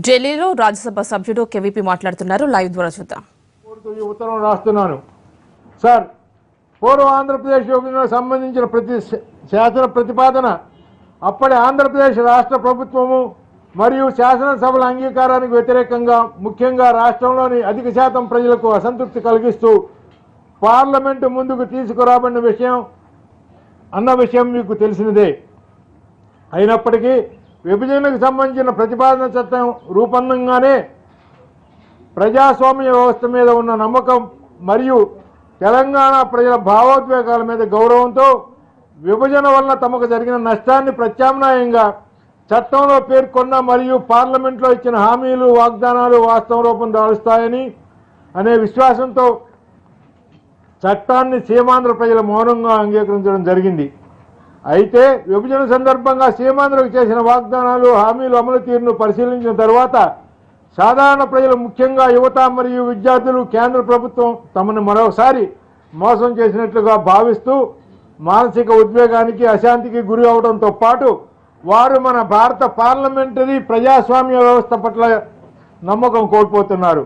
ఢిల్లీలో రాజ్యసభ సభ్యుడు కేవీపీ మాట్లాడుతున్నారు. లైవ్ ద్వారా చూద్దాం. ఉత్తరం రాస్తున్నాను సార్. పూర్వ ఆంధ్రప్రదేశ్ విభజనకు సంబంధించిన శాసన ప్రతిపాదన అప్పటి ఆంధ్రప్రదేశ్ రాష్ట్ర ప్రభుత్వము మరియు శాసనసభల అంగీకారానికి వ్యతిరేకంగా ముఖ్యంగా రాష్ట్రంలోని అధిక శాతం ప్రజలకు అసంతృప్తి కలిగిస్తూ పార్లమెంటు ముందుకు తీసుకురాబడిన విషయం మీకు తెలిసినదే. అయినప్పటికీ విభజనకు సంబంధించిన ప్రతిపాదన చట్టం రూపొందంగానే ప్రజాస్వామ్య వ్యవస్థ మీద ఉన్న నమ్మకం మరియు తెలంగాణ ప్రజల భావోద్వేగాల మీద గౌరవంతో విభజన వలన తమకు జరిగిన నష్టాన్ని ప్రత్యామ్నాయంగా చట్టంలో పేర్కొన్న మరియు పార్లమెంట్లో ఇచ్చిన హామీలు వాగ్దానాలు వాస్తవ రూపం దాలుస్తాయని అనే విశ్వాసంతో చట్టాన్ని సీమాంధ్ర ప్రజల మౌనంగా అంగీకరించడం జరిగింది. అయితే విభజన సందర్భంగా సీమాంధ్రకు చేసిన వాగ్దానాలు హామీలు అమలు తీరును పరిశీలించిన తర్వాత సాధారణ ప్రజలు ముఖ్యంగా యువత మరియు విద్యార్థులు కేంద్ర ప్రభుత్వం తమను మరోసారి మోసం చేసినట్లుగా భావిస్తూ మానసిక ఉద్వేగానికి అశాంతికి గురి అవడంతో పాటు వారు మన భారత పార్లమెంటరీ ప్రజాస్వామ్య వ్యవస్థ పట్ల నమ్మకం కోల్పోతున్నారు.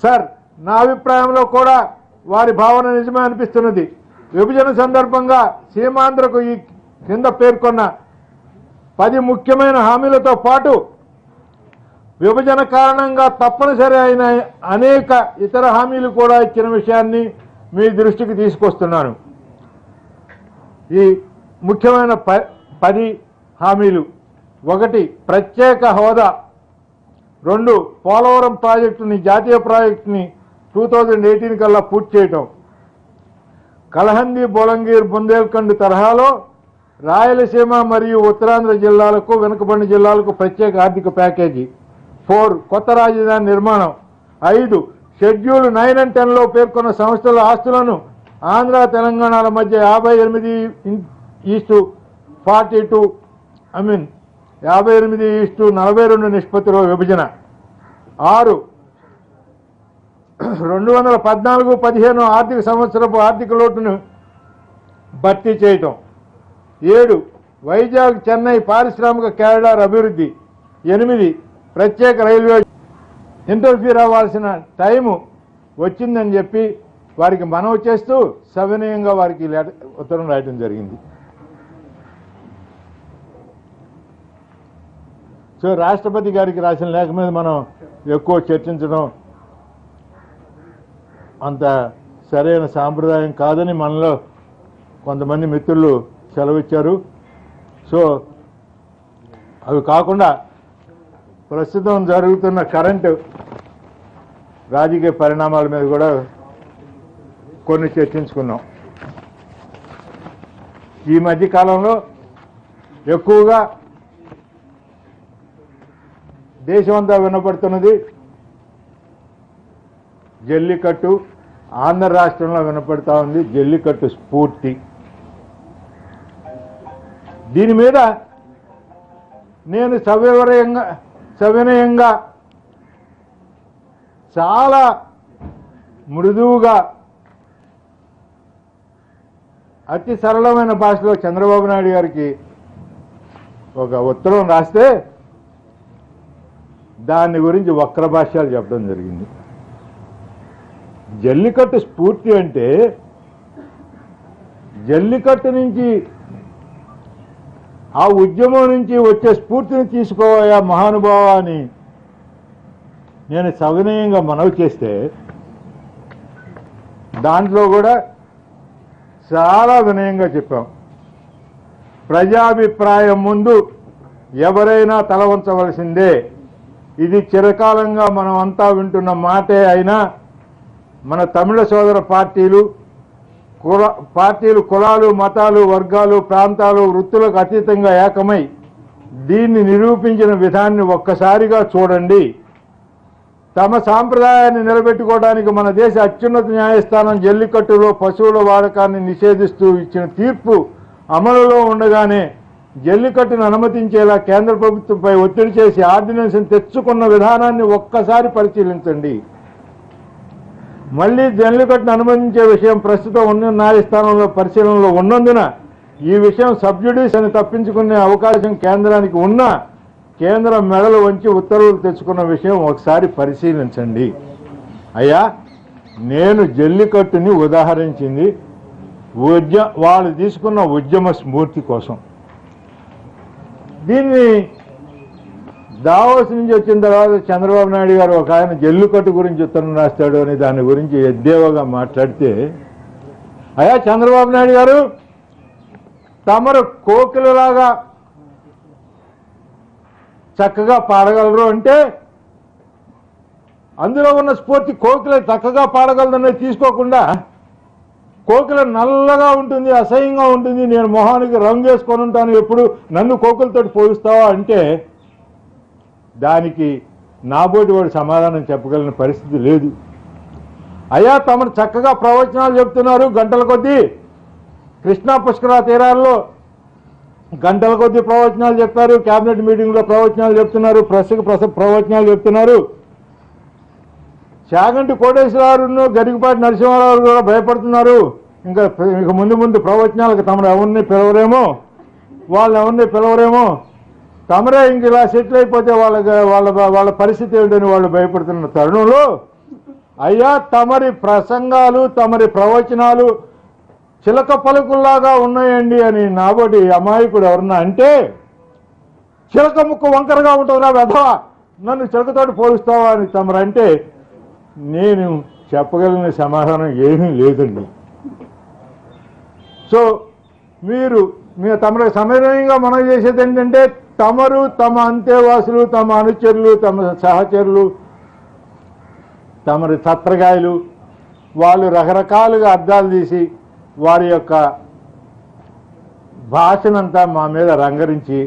సార్, నా అభిప్రాయంలో కూడా వారి భావన నిజమే అనిపిస్తున్నది. విభజన సందర్భంగా సీమాంధ్రకు ఈ కింద పేర్కొన్న 10 ముఖ్యమైన హామీలతో పాటు విభజన కారణంగా తప్పనిసరి అయిన అనేక ఇతర హామీలు కూడా ఇచ్చిన విషయాన్ని మీ దృష్టికి తీసుకొస్తున్నాను. ఈ ముఖ్యమైన 10 హామీలు: 1. ప్రత్యేక హోదా. 2. పోలవరం ప్రాజెక్టుని జాతీయ ప్రాజెక్టుని 2018 కల్లా పూర్తి చేయటం. కలహంది, బొలంగీర్, బుందేల్ఖండ్ తరహాలో రాయలసీమ మరియు ఉత్తరాంధ్ర జిల్లాలకు, వెనుకబడిన జిల్లాలకు ప్రత్యేక ఆర్థిక ప్యాకేజీ. 4. కొత్త రాజధాని నిర్మాణం. 5. షెడ్యూల్ 9 and 10లో పేర్కొన్న సంస్థల ఆస్తులను ఆంధ్ర తెలంగాణల మధ్య 58:42 నిష్పత్తిలో విభజన. 6. 2014-15 ఆర్థిక సంవత్సరపు ఆర్థిక లోటును భర్తీ చేయటం. 7. వైజాగ్ చెన్నై పారిశ్రామిక కారిడార్ అభివృద్ధి. 8. ప్రత్యేక రైల్వే. ఇంటర్ఫీర్ అవ్వాల్సిన టైము వచ్చిందని చెప్పి వారికి మనవి చేస్తూ సవినయంగా వారికి ఉత్తరం రాయటం జరిగింది. సో రాష్ట్రపతి గారికి రాసిన లేఖ మీద మనం ఎక్కువ చర్చించడం అంత సరైన సాంప్రదాయం కాదని మనలో కొంతమంది మిత్రులు సెలవిచ్చారు. సో అవి కాకుండా ప్రస్తుతం జరుగుతున్న కరెంటు రాజకీయ పరిణామాల మీద కూడా కొన్ని చర్చించుకున్నాం. ఈ మధ్య కాలంలో ఎక్కువగా దేశమంతా వినపడుతున్నది జల్లికట్టు. ఆంధ్ర రాష్ట్రంలో వినపడతా ఉంది జల్లికట్టు స్ఫూర్తి. దీని మీద నేను సవినయంగా చాలా మృదువుగా అతి సరళమైన భాషలో చంద్రబాబు నాయుడు గారికి ఒక ఉత్తరం రాస్తే దాని గురించి వక్ర భాష్యాలు చెప్పడం జరిగింది. జల్లికట్టు స్ఫూర్తి అంటే జల్లికట్టు నుంచి ఆ ఉద్యమం నుంచి వచ్చే స్ఫూర్తిని తీసుకోయా మహానుభావ అని నేను సవినయంగా మనవి చేస్తే దాంట్లో కూడా చాలా వినయంగా చెప్పాం. ప్రజాభిప్రాయం ముందు ఎవరైనా తల వంచవలసిందే. ఇది చిరకాలంగా మనం అంతా వింటున్న మాటే అయినా మన తమిళ సోదర పార్టీలు కులాలు, మతాలు, వర్గాలు, ప్రాంతాలు, వృత్తులకు అతీతంగా ఏకమై దీన్ని నిరూపించిన విధాన్ని ఒక్కసారిగా చూడండి. తమ సాంప్రదాయాన్ని నిలబెట్టుకోవడానికి మన దేశ అత్యున్నత న్యాయస్థానం జల్లికట్టులో పశువుల వాడకాన్ని నిషేధిస్తూ ఇచ్చిన తీర్పు అమలులో ఉండగానే జల్లికట్టును అనుమతించేలా కేంద్ర ప్రభుత్వంపై ఒత్తిడి చేసి ఆర్డినెన్స్ని తెచ్చుకున్న విధానాన్ని ఒక్కసారి పరిశీలించండి. మళ్లీ జల్లికట్టును అనుమతించే విషయం ప్రస్తుతం ఉన్న న్యాయస్థానంలో పరిశీలనలో ఉన్నందున ఈ విషయం సబ్జుడిస్ అని తప్పించుకునే అవకాశం కేంద్రానికి ఉన్నా కేంద్రం మెడలు వంచి ఉత్తర్వులు తెచ్చుకున్న విషయం ఒకసారి పరిశీలించండి. అయ్యా, నేను జల్లికట్టుని ఉదాహరించింది వాళ్ళు తీసుకున్న ఉద్యమ స్ఫూర్తి కోసం. దీన్ని దావోస్ నుంచి వచ్చిన తర్వాత చంద్రబాబు నాయుడు గారు ఒక ఆయన జల్లికట్టు గురించి ఉత్తరం రాస్తాడు అని దాని గురించి ఎద్దేవాగా మాట్లాడితే, అయ్యా చంద్రబాబు నాయుడు గారు, తమరు కోకిలలాగా చక్కగా పాడగలరు అంటే అందులో ఉన్న స్ఫూర్తి కోకిల చక్కగా పాడగలదనేది తీసుకోకుండా, కోకిల నల్లగా ఉంటుంది, అసహ్యంగా ఉంటుంది, నేను మొహానికి రంగు వేసుకొని ఉంటాను, ఎప్పుడు నన్ను కోకిలతో పోలుస్తావా అంటే దానికి నాబోటి వాడు సమాధానం చెప్పగలిగిన పరిస్థితి లేదు. అయ్యా, తమరు చక్కగా ప్రవచనాలు చెప్తున్నారు గంటల కొద్దీ, కృష్ణా పుష్కర తీరాల్లో గంటల కొద్దీ ప్రవచనాలు చెప్పారు, కేబినెట్ మీటింగ్లో ప్రవచనాలు చెప్తున్నారు, ప్రెస్కి ప్రవచనాలు చెప్తున్నారు. చాగంటి కోటేశ్వరరావును గరికపాటి నరసింహారావు కూడా భయపడుతున్నారు. ఇంకా ముందు ముందు ప్రవచనాలకు తమరు ఎవరిని పిలవరేమో, వాళ్ళు ఎవరిని పిలవరేమో, తమరే ఇంక ఇలా సెటిల్ అయిపోతే వాళ్ళ పరిస్థితి ఏమిటని వాళ్ళు భయపడుతున్న తరుణంలో, అయ్యా తమరి ప్రసంగాలు తమరి ప్రవచనాలు చిలక పలుకుల్లాగా ఉన్నాయండి అని నాబోటి అమాయకుడు ఎవరన్నా అంటే, చిలక ముక్కు వంకరగా ఉంటుందా వెధవ, నన్ను చిలకతోటి పోలుస్తావా అని తమరంటే నేను చెప్పగలిగిన సమాధానం ఏమీ లేదండి. సో మీరు తమరికి సమన్వయంగా మనం చేసేది ఏంటంటే, తమరు తమ అంతేవాసులు, తమ అనుచరులు, తమ సహచరులు, తమరి ఛత్రగాయలు వాళ్ళు రకరకాలుగా అర్థాలు తీసి వారి యొక్క భాషనంతా మా మీద రంగరించి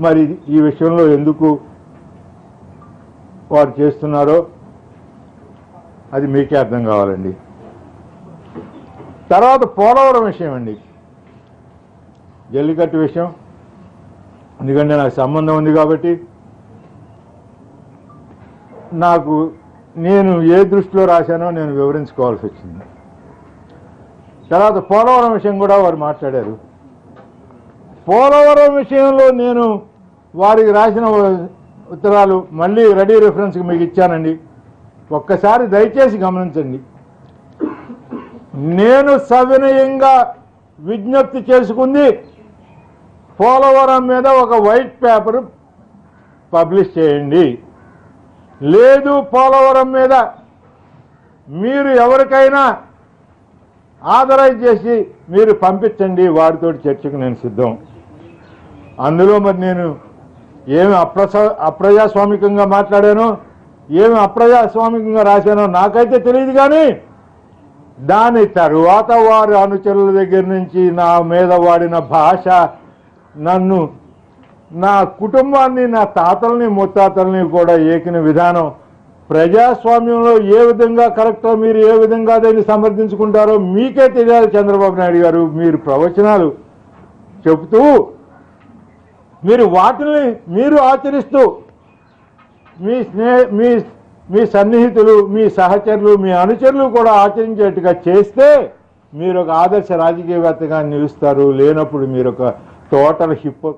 మరి ఈ విషయంలో ఎందుకు వారు చేస్తున్నారో అది మీకే అర్థం కావాలండి. తర్వాత పోలవరం విషయం అండి, జల్లికట్టు విషయం. ఎందుకంటే నాకు సంబంధం ఉంది కాబట్టి నేను ఏ దృష్టిలో రాశానో నేను వివరించుకోవాల్సి వచ్చింది. తర్వాత పోలవరం విషయం కూడా వారు మాట్లాడారు. పోలవరం విషయంలో నేను వారికి రాసిన ఉత్తరాలు మళ్ళీ రెడీ రిఫరెన్స్కి మీకు ఇచ్చానండి, ఒక్కసారి దయచేసి గమనించండి. నేను సవినయంగా విజ్ఞప్తి చేసుకుంది పోలవరం మీద ఒక వైట్ పేపర్ పబ్లిష్ చేయండి, లేదు పోలవరం మీద మీరు ఎవరికైనా ఆథరైజ్ చేసి మీరు పంపించండి, వారితో చర్చకు నేను సిద్ధం. అందులో మరి నేను ఏమి అప్రజాస్వామికంగా మాట్లాడానో, ఏమి అప్రజాస్వామికంగా రాశానో నాకైతే తెలియదు. కానీ దాని తరువాత వారి అనుచరుల దగ్గర నుంచి నా మీద వాడిన భాష, నన్ను, నా కుటుంబాన్ని, నా తాతల్ని ముత్తాతల్ని కూడా ఏకిన విధానం, ప్రజాస్వామ్యంలో ఏ విధంగా కరెక్టో, మీరు ఏ విధంగా దాన్ని సమర్థించుకుంటారో మీకే తెలియాలి. చంద్రబాబు నాయుడు గారు, మీరు ప్రవచనాలు చెబుతూ మీరు వాటిని మీరు ఆచరిస్తూ మీ సన్నిహితులు, మీ సహచరులు, మీ అనుచరులు కూడా ఆచరించేట్టుగా చేస్తే మీరు ఒక ఆదర్శ రాజకీయవేత్తగా నిలుస్తారు. లేనప్పుడు మీరు ఒక టోటల్ హిప్